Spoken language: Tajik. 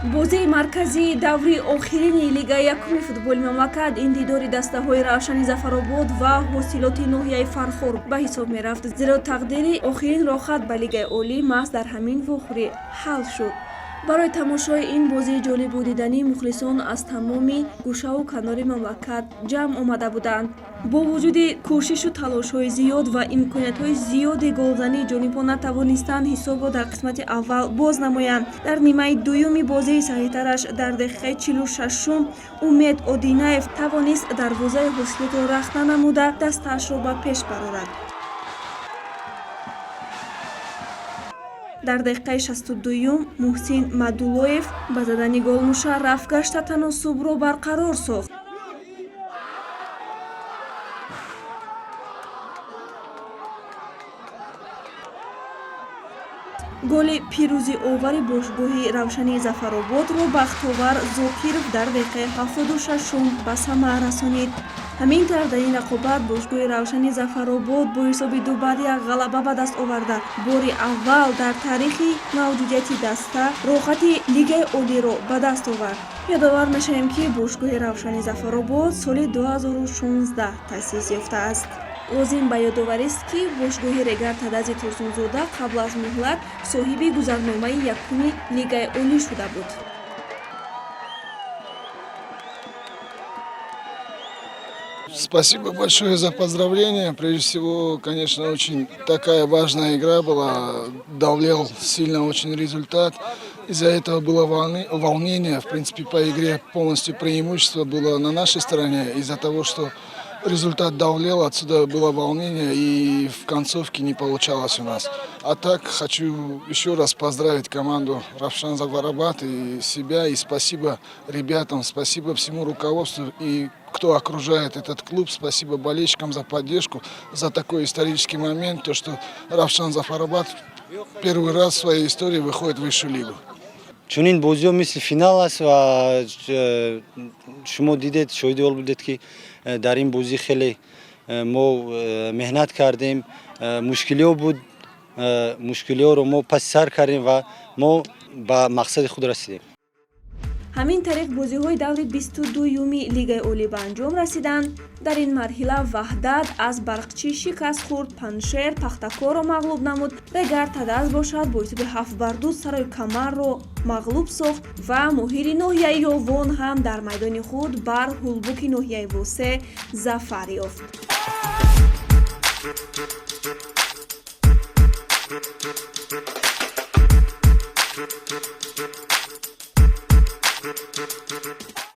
бозии марказии даври охирини лигаи якуми футболи мамлакат ин дидори дастаҳои Равшани Зафаробод ва ҳосилоти ноҳияи Фархор ба ҳисоб мерафт, зеро тақдири охиринро хат ба лигаи олӣ маҳз дар ҳамин вохӯрӣ ҳал шуд. барои тамошои ин бозии ҷолибу диданӣ мухлисон аз тамоми гӯшаву канори мамлакат ҷамъ омада буданд. бо вуҷуди кӯшишу талошҳои зиёд ва имкониятҳои зиёди голзанӣ ҷонибон натавонистанд ҳисобро дар қисмати аввал боз намоянд. дар нимаи дуюми бозии саҳитараш дар дақиқаи 46-ум Умед Одинаев тавонист дарвозаи ҳосилотро рахна намуда дастаашро ба пеш барорад. дар дақиқаи 62-ум Муҳсин Мадулоев ба задани гол мушарраф гашта таносубро барқарор сохт. голи пирӯзиовари бошгоҳи Равшани Зафарободро бахтовар Зокиров дар дақиқаи 76-ум ба самар расонид. ҳамин тавр дар ин рақобат бошгоҳи Равшани Зафаробод бо ҳисоби 2-1 ғалаба ба даст оварда бори аввал дар таърихи мавҷудияти даста роҳхати лигаи олиро ба даст овард. ёдовар мешавем ки бошгоҳи Равшани Зафаробод соли 2016 таъсис ёфтааст. лозим ба ёдоварист ки бошгоҳи Регар Тадази Турсунзода қабл аз муҳлат соҳиби гузарномаи якуми лигаи олӣ шуда буд. Спасибо большое за поздравления. Прежде всего, конечно, очень такая важная игра была. Давлел сильно очень результат. Из-за этого было волнение. В принципе, по игре полностью преимущество было на нашей стороне. Из-за того, что результат давлел, отсюда было волнение, и в концовке не получалось у нас. А так, хочу еще раз поздравить команду Равшан Зафаробод и себя, и спасибо ребятам, спасибо всему руководству, и кто окружает этот клуб, спасибо болельщикам за поддержку, за такой исторический момент, то, что Равшан Зафаробод первый раз в своей истории выходит в высшую лигу. чунин бозиҳо мисли финал аст ва шумо дидед, шоҳиди ол будед ки дар ин бозӣ хеле мо меҳнат кардем, мушкилиҳо буд, мушкилиҳоро мо паси сар кардем ва мо ба мақсади худ расидем. ҳамин тариқ бозиҳои даври 22-юми лигаи олӣ ба анҷом расиданд. дар ин марҳила Ваҳдат аз Барқчӣ шикаст хӯрд, Паншер Пахтакорро мағлуб намуд, Регар Тадаз бошад бо ҳисоби 7-2 Сарои Камарро мағлуб сохт ва моҳири ноҳияи Ёвон ҳам дар майдони худ бар Ҳулбуки ноҳияи Восе зафар ёфт.